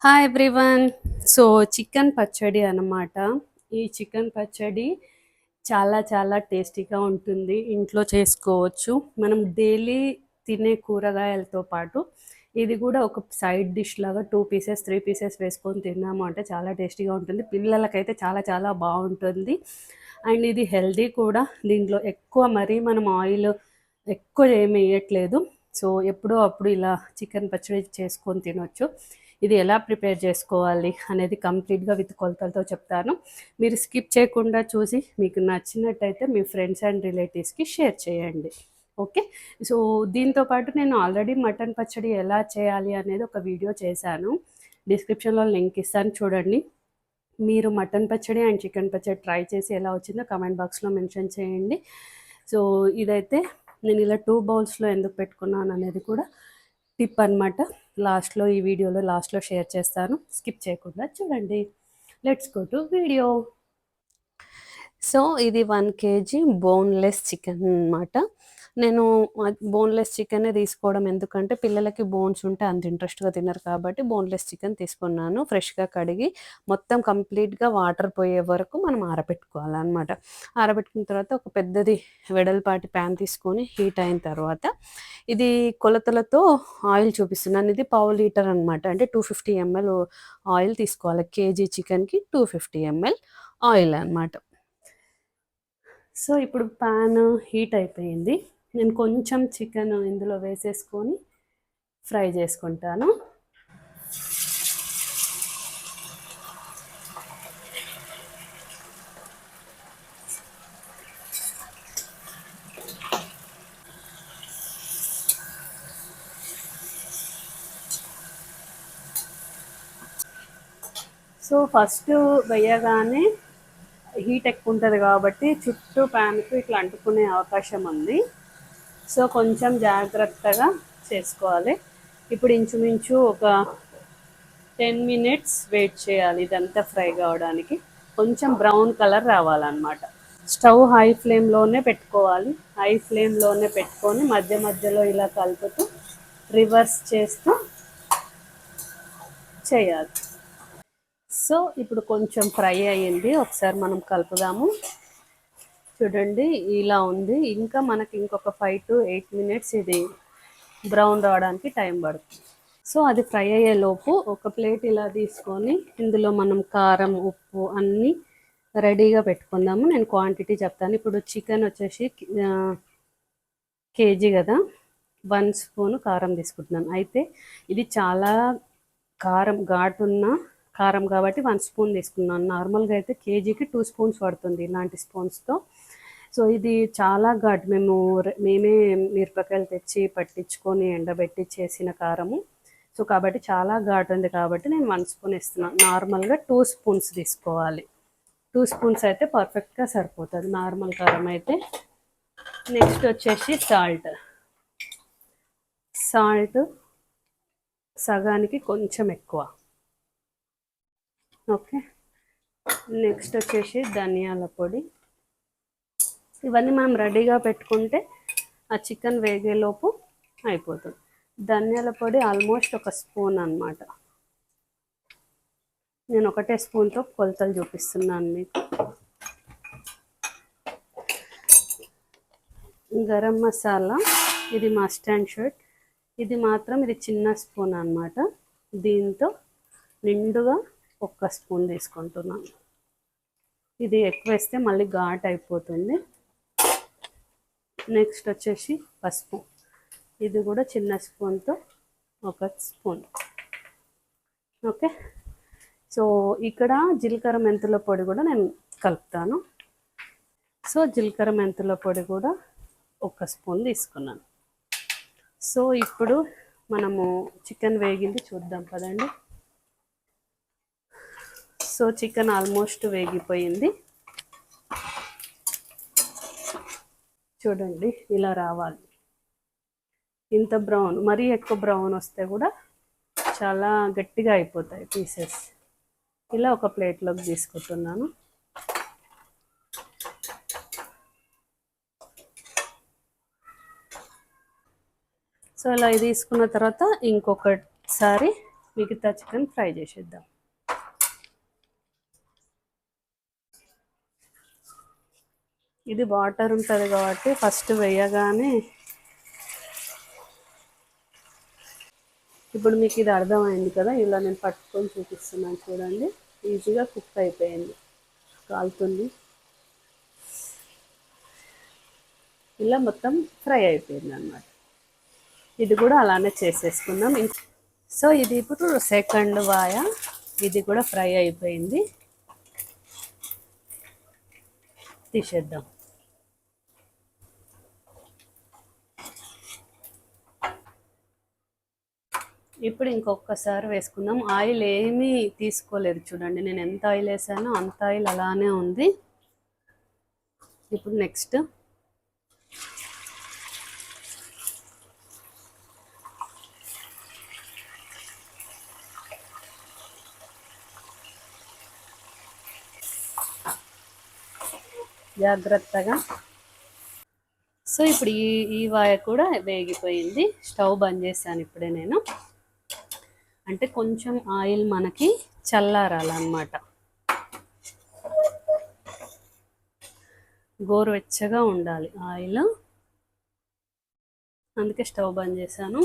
Hi everyone. So chicken పచ్చడి అన్నమాట. ఈ చికెన్ పచ్చడి చాలా చాలా టేస్టీగా ఉంటుంది. ఇంట్లో చేసుకోవచ్చు. మనం డైలీ తినే కూరగాయలతో పాటు ఇది కూడా ఒక సైడ్ డిష్ లాగా 2 పీసెస్ 3 పీసెస్ వేసుకొని తిన్నాము అంటే చాలా టేస్టీగా ఉంటుంది. పిల్లలకైతే చాలా చాలా బాగుంటుంది. అండ్ ఇది హెల్దీ కూడా. దీంట్లో ఎక్కువ మరీ మనం ఆయిల్ ఎక్కువ ఏమి వేయట్లేదు. సో ఎప్పుడో అప్పుడు ఇలా చికెన్ పచ్చడి చేసుకొని తినొచ్చు. ఇది ఎలా ప్రిపేర్ చేసుకోవాలి అనేది కంప్లీట్గా విత్ కొలతలతో చెప్తాను. మీరు స్కిప్ చేయకుండా చూసి మీకు నచ్చినట్టయితే మీ ఫ్రెండ్స్ అండ్ రిలేటివ్స్కి షేర్ చేయండి. ఓకే. సో దీంతో పాటు నేను ఆల్రెడీ మటన్ పచ్చడి ఎలా చేయాలి అనేది ఒక వీడియో చేశాను. డిస్క్రిప్షన్లో లింక్ ఇస్తాను, చూడండి. మీరు మటన్ పచ్చడి అండ్ చికెన్ పచ్చడి ట్రై చేసి ఎలా వచ్చిందో కమెంట్ బాక్స్లో మెన్షన్ చేయండి. సో ఇదైతే నేను ఇలా 2 బౌల్స్లో ఎందుకు పెట్టుకున్నాను అనేది కూడా టిప్ అనమాట. లాస్ట్లో ఈ వీడియోలో లాస్ట్లో షేర్ చేస్తాను, స్కిప్ చేయకుండా చూడండి. Let's go to video. So ఇది 1 kg బోన్లెస్ చికెన్ అనమాట. నేను బోన్లెస్ చికెనే తీసుకోవడం ఎందుకంటే పిల్లలకి బోన్స్ ఉంటే అంత ఇంట్రెస్ట్గా తినరు కాబట్టి బోన్లెస్ చికెన్ తీసుకున్నాను. ఫ్రెష్గా కడిగి మొత్తం కంప్లీట్గా వాటర్ పోయే వరకు మనం ఆరబెట్టుకోవాలన్నమాట. ఆరబెట్టుకున్న తర్వాత ఒక పెద్దది వెడల్పాటి ప్యాన్ తీసుకొని హీట్ అయిన తర్వాత ఇది కొలతలతో ఆయిల్ చూపిస్తున్నాను. ఇది పావు లీటర్ అనమాట. అంటే 250 ml ఆయిల్ తీసుకోవాలి. కేజీ చికెన్కి 250 ml ఆయిల్ అనమాట. సో ఇప్పుడు ప్యాన్ హీట్ అయిపోయింది. నేను కొంచెం చికెన్ ఇందులో వేసేసుకొని ఫ్రై చేసుకుంటాను. సో ఫస్ట్ వేయగానే హీట్ ఎక్కువ ఉంటుంది కాబట్టి చుట్టూ ప్యాన్కు ఇట్లా అంటుకునే అవకాశం ఉంది. సో కొంచెం జాగ్రత్తగా చేసుకోవాలి. ఇప్పుడు ఇంచుమించు ఒక 10 minutes వెయిట్ చేయాలి ఇదంతా ఫ్రై కావడానికి. కొంచెం బ్రౌన్ కలర్ రావాలన్నమాట. స్టవ్ హై ఫ్లేమ్లోనే పెట్టుకోవాలి. హై ఫ్లేమ్లోనే పెట్టుకొని మధ్య మధ్యలో ఇలా కలుపుతూ రివర్స్ చేస్తూ చేయాలి. సో ఇప్పుడు కొంచెం ఫ్రై అయ్యింది, ఒకసారి మనం కలుపుదాము. చూడండి ఇలా ఉంది. ఇంకా మనకి ఇంకొక 5 to 8 minutes ఇది బ్రౌన్ రావడానికి టైం పడుతుంది. సో అది ఫ్రై అయ్యేలోపు ఒక ప్లేట్ ఇలా తీసుకొని ఇందులో మనం కారం ఉప్పు అన్నీ రెడీగా పెట్టుకుందాము. నేను క్వాంటిటీ చెప్తాను. ఇప్పుడు చికెన్ వచ్చేసి కేజీ కదా, 1 స్పూన్ కారం తీసుకుంటున్నాను. అయితే ఇది చాలా కారం ఘాటున్న కారం కాబట్టి 1 స్పూన్ తీసుకున్నాను. నార్మల్గా అయితే కేజీకి 2 స్పూన్స్ పడుతుంది ఇలాంటి స్పూన్స్తో. సో ఇది చాలా ఘాటు. మేమే మిరపకాయలు తెచ్చి పట్టించుకొని ఎండబెట్టి చేసిన కారము. సో కాబట్టి చాలా ఘాటు ఉంది కాబట్టి నేను 1 స్పూన్ ఇస్తున్నాను. నార్మల్గా 2 స్పూన్స్ తీసుకోవాలి. 2 స్పూన్స్ అయితే పర్ఫెక్ట్గా సరిపోతుంది నార్మల్ కారం అయితే. నెక్స్ట్ వచ్చేసి సాల్ట్ సగానికి కొంచెం ఎక్కువ. ఓకే. నెక్స్ట్ వచ్చేసి ధనియాల పొడి. ఇవన్నీ మనం రెడీగా పెట్టుకుంటే ఆ చికెన్ వేగేలోపు అయిపోతుంది. ధనియాల పొడి ఆల్మోస్ట్ 1 స్పూన్ అనమాట. నేను ఒకటే స్పూన్తో కొలతలు చూపిస్తున్నాను మీకు. గరం మసాలా ఇది మస్ట్ అండ్ షుడ్. ఇది మాత్రం ఇది చిన్న స్పూన్ అనమాట. దీంతో నిండుగా 1 స్పూన్ తీసుకుంటున్నాను. ఇది ఎక్కువ వేస్తే మళ్ళీ ఘాట్ అయిపోతుంది. నెక్స్ట్ వచ్చేసి పసుపు. ఇది కూడా చిన్న స్పూన్తో 1 స్పూన్. ఓకే. సో ఇక్కడ జీలకర్ర మెంతుల పొడి కూడా నేను కలుపుతాను. సో జీలకర్ర మెంతుల పొడి కూడా 1 స్పూన్ తీసుకున్నాను. సో ఇప్పుడు మనము చికెన్ వేగింది చూద్దాం కదండి. సో చికెన్ ఆల్మోస్ట్ వేగిపోయింది. చూడండి ఇలా రావాలి. ఇంత బ్రౌన్, మరీ ఎక్కువ బ్రౌన్ వస్తే కూడా చాలా గట్టిగా అయిపోతాయి పీసెస్. ఇలా ఒక ప్లేట్లోకి తీసుకుంటున్నాను. సో ఇలా తీసుకున్న తర్వాత ఇంకొకసారి మిగతా చికెన్ ఫ్రై చేసేద్దాం. ఇది వాటర్ ఉంటుంది కాబట్టి ఫస్ట్ వేయగానే ఇప్పుడు మీకు ఇది అర్థమైంది కదా, ఇలా నేను పట్టుకొని చూపిస్తున్నాను చూడండి. ఈజీగా కుక్ అయిపోయింది, కాలుతుంది. ఇలా మొత్తం ఫ్రై అయిపోయింది అన్నమాట. ఇది కూడా అలానే చేసేసుకుందాం. సో ఇది ఇప్పుడు సెకండ్ వాయ, ఇది కూడా ఫ్రై అయిపోయింది, తీసేద్దాం. ఇప్పుడు ఇంకొకసారి వేసుకుందాం. ఆయిల్ ఏమీ తీసుకోలేదు చూడండి, నేను ఎంత ఆయిల్ వేసానో అంత ఆయిల్ అలానే ఉంది. ఇప్పుడు నెక్స్ట్ జాగ్రత్తగా. సో ఇప్పుడు ఈ వాయ కూడా వేగిపోయింది. స్టవ్ బంద్ చేశాను ఇప్పుడే నేను, అంటే కొంచెం ఆయిల్ మనకి చల్లారాలన్నమాట, గోరువెచ్చగా ఉండాలి ఆయిల్, అందుకే స్టవ్ బంద్ చేశాను.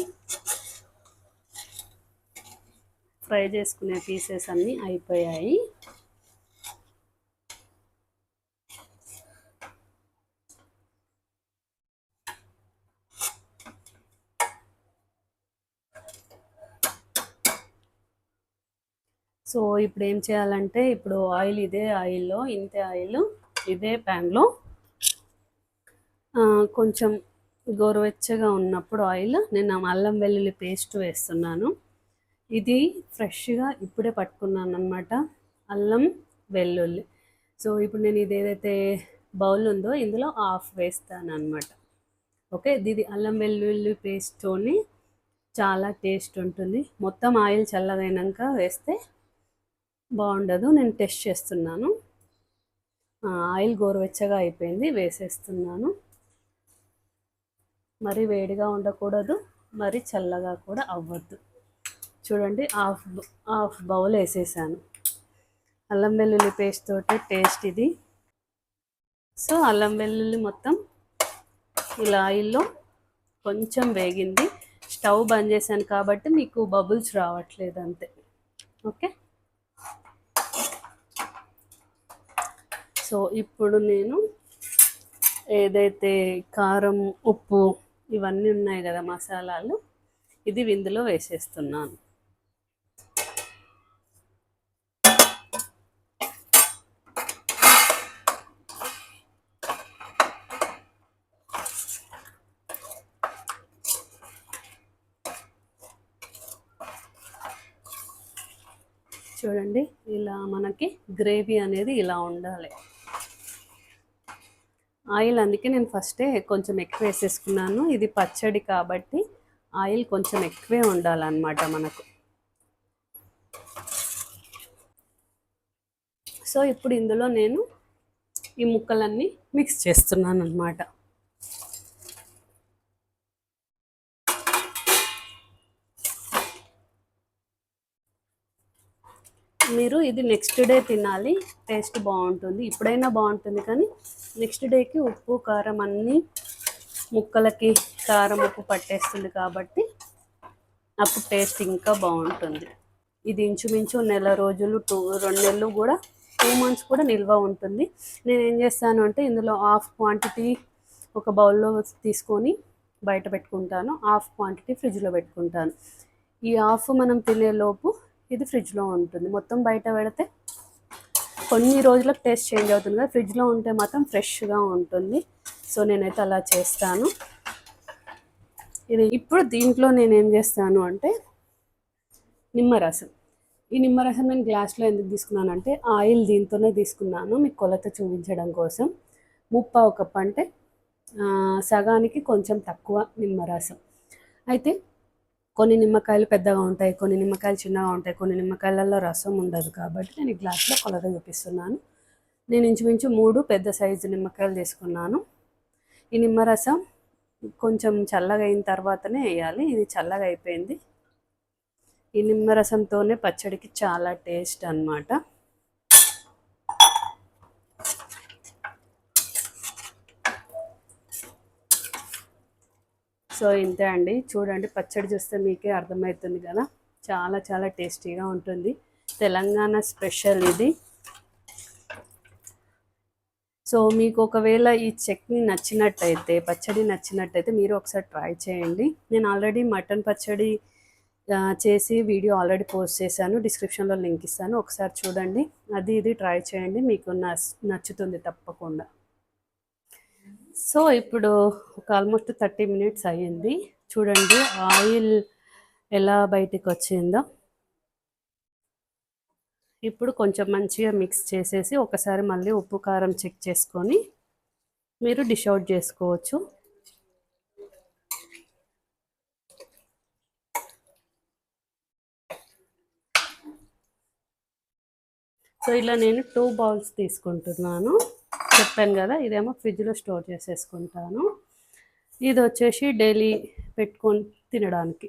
ఫ్రై చేసుకునే పీసెస్ అన్నీ అయిపోయాయి. సో ఇప్పుడు ఏం చేయాలంటే, ఇప్పుడు ఆయిల్ ఇదే ఆయిల్లో, ఇంతే ఆయిల్ ఇదే ప్యాన్లో కొంచెం గోరువెచ్చగా ఉన్నప్పుడు ఆయిల్ నేను అల్లం వెల్లుల్లి పేస్ట్ వేస్తున్నాను. ఇది ఫ్రెష్గా ఇప్పుడే పట్టుకున్నాను అనమాట, అల్లం వెల్లుల్లి. సో ఇప్పుడు నేను ఇది ఏదైతే బౌల్ ఉందో ఇందులో హాఫ్ వేస్తాను అనమాట. ఓకే, ఇది అల్లం వెల్లుల్లి పేస్ట్తోని చాలా టేస్ట్ ఉంటుంది. మొత్తం ఆయిల్ చల్లగైనాక వేస్తే బాగుండదు. నేను టెస్ట్ చేస్తున్నాను. ఆయిల్ గోరువెచ్చగా అయిపోయింది, వేసేస్తున్నాను. మరి వేడిగా ఉండకూడదు, మరి చల్లగా కూడా అవ్వద్దు. చూడండి, హాఫ్ బౌల్ వేసేసాను. అల్లం వెల్లుల్లి పేస్ట్ తోటి టేస్ట్ ఇది. సో అల్లం వెల్లుల్లి మొత్తం ఇలా ఆయిల్లో కొంచెం వేగింది. స్టవ్ బంద్ చేశాను కాబట్టి మీకు బబుల్స్ రావట్లేదు అంతే. ఓకే, సో ఇప్పుడు నేను ఏదైతే కారం, ఉప్పు ఇవన్నీ ఉన్నాయి కదా మసాలాలు, ఇది ఇందులో వేసేస్తున్నాను. చూడండి, ఇలా మనకి గ్రేవీ అనేది ఇలా ఉండాలి. ఆయిల్ అందుకే నేను ఫస్టే కొంచెం ఎక్కువ వేసేసుకున్నాను. ఇది పచ్చడి కాబట్టి ఆయిల్ కొంచెం ఎక్కువే ఉండాలన్నమాట మనకు. సో ఇప్పుడు ఇందులో నేను ఈ ముక్కలన్నీ మిక్స్ చేస్తున్నాను అన్నమాట. మీరు ఇది నెక్స్ట్ డే తినాలి, టేస్ట్ బాగుంటుంది. ఇప్పుడైనా బాగుంటుంది కానీ నెక్స్ట్ డేకి ఉప్పు కారం అన్నీ ముక్కలకి కారం ఉప్పు పట్టేస్తుంది కాబట్టి అప్పుడు టేస్ట్ ఇంకా బాగుంటుంది. ఇది ఇంచుమించు నెల రోజులు 2 నెలలు కూడా 2 months కూడా నిల్వ ఉంటుంది. నేను ఏం చేస్తాను అంటే ఇందులో హాఫ్ క్వాంటిటీ ఒక బౌల్లో తీసుకొని బయట పెట్టుకుంటాను, హాఫ్ క్వాంటిటీ ఫ్రిడ్జ్లో పెట్టుకుంటాను. ఈ హాఫ్ మనం తినేలోపు ఇది ఫ్రిడ్జ్లో ఉంటుంది. మొత్తం బయట పెడితే కొన్ని రోజులకు టేస్ట్ చేంజ్ అవుతుంది కదా, ఫ్రిడ్జ్లో ఉంటే మాత్రం ఫ్రెష్గా ఉంటుంది. సో నేనైతే అలా చేస్తాను. ఇది ఇప్పుడు దీంట్లో నేను ఏం చేస్తాను అంటే నిమ్మరసం. ఈ నిమ్మరసం నేను గ్లాస్లో ఎందుకు తీసుకున్నానంటే ఆయిల్ దీంతోనే తీసుకున్నాను, మీకు కొలత చూపించడం కోసం. 3/4 కప్ అంటే సగానికి కొంచెం తక్కువ నిమ్మరసం. అయితే కొన్ని నిమ్మకాయలు పెద్దగా ఉంటాయి, కొన్ని నిమ్మకాయలు చిన్నగా ఉంటాయి, కొన్ని నిమ్మకాయలలో రసం ఉండదు. కాబట్టి నేను ఈ గ్లాస్లో కొలత చూపిస్తున్నాను. నేను ఇంచుమించు 3 పెద్ద సైజు నిమ్మకాయలు తీసుకున్నాను. ఈ నిమ్మరసం కొంచెం చల్లగా అయిన తర్వాతనే వేయాలి. ఇది చల్లగా అయిపోయింది. ఈ నిమ్మరసంతోనే పచ్చడికి చాలా టేస్ట్ అన్నమాట. సో ఇంతే అండి, చూడండి పచ్చడి చూస్తే మీకే అర్థమవుతుంది కదా, చాలా చాలా టేస్టీగా ఉంటుంది. తెలంగాణ స్పెషల్ ఇది. సో మీకు ఒకవేళ ఈ చట్నీ నచ్చినట్టయితే, పచ్చడి నచ్చినట్టయితే మీరు ఒకసారి ట్రై చేయండి. నేను ఆల్రెడీ మటన్ పచ్చడి చేసి వీడియో ఆల్రెడీ పోస్ట్ చేశాను, డిస్క్రిప్షన్లో లింక్ ఇస్తాను, ఒకసారి చూడండి. అది ఇది ట్రై చేయండి, మీకు నచ్చుతుంది తప్పకుండా. సో ఇప్పుడు ఒక ఆల్మోస్ట్ 30 మినిట్స్ అయ్యింది. చూడండి ఆయిల్ ఎలా బయటికి వచ్చిందో. ఇప్పుడు కొంచెం మంచిగా మిక్స్ చేసేసి ఒకసారి మళ్ళీ ఉప్పు కారం చెక్ చేసుకొని మీరు డిష్ అవుట్ చేసుకోవచ్చు. సో ఇలా నేను 2 బౌల్స్ తీసుకుంటున్నాను, చెప్పాను కదా, ఇదేమో ఫ్రిడ్జ్లో స్టోర్ చేసేసుకుంటాను. ఇది వచ్చేసి డైలీ పెట్టుకొని తినడానికి.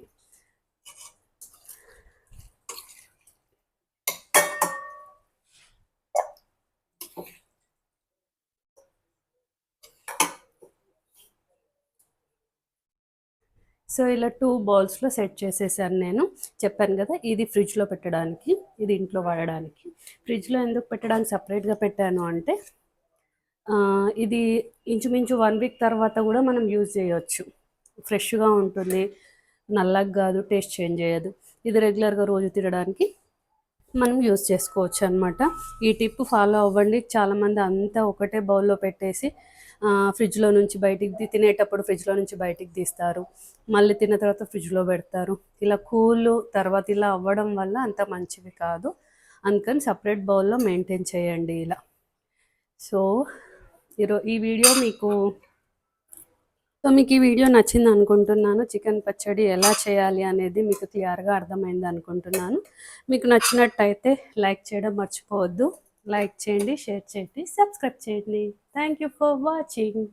సో ఇలా 2 బౌల్స్లో సెట్ చేసేసాను నేను, చెప్పాను కదా, ఇది ఫ్రిడ్జ్లో పెట్టడానికి, ఇది ఇంట్లో వాడడానికి. ఫ్రిడ్జ్లో ఎందుకు పెట్టడానికి సపరేట్గా పెట్టాను అంటే ఇది ఇంచుమించు 1 వీక్ తర్వాత కూడా మనం యూజ్ చేయొచ్చు, ఫ్రెష్గా ఉంటుంది, నల్లగా కాదు, టేస్ట్ చేంజ్ చేయదు. ఇది రెగ్యులర్గా రోజు తినడానికి మనం యూజ్ చేసుకోవచ్చు అనమాట. ఈ టిప్ ఫాలో అవ్వండి. చాలామంది అంతా ఒకటే బౌల్లో పెట్టేసి ఫ్రిడ్జ్లో నుంచి బయటికి తినేటప్పుడు ఫ్రిడ్జ్లో నుంచి బయటికి తీస్తారు, మళ్ళీ తిన్న తర్వాత ఫ్రిడ్జ్లో పెడతారు. ఇలా కూల్ తర్వాత ఇలా అవ్వడం వల్ల అంత మంచిది కాదు, అందుకని సపరేట్ బౌల్లో మెయింటైన్ చేయండి ఇలా. సో ఈ వీడియో మీకు ఈ వీడియో నచ్చింది అనుకుంటున్నాను. చికెన్ పచ్చడి ఎలా చేయాలి అనేది మీకు క్లియర్గా అర్థమైంది అనుకుంటున్నాను. మీకు నచ్చినట్టయితే లైక్ చేయడం మర్చిపోవద్దు. లైక్ చేయండి, షేర్ చేయండి, సబ్స్క్రైబ్ చేయండి. Thank you for watching.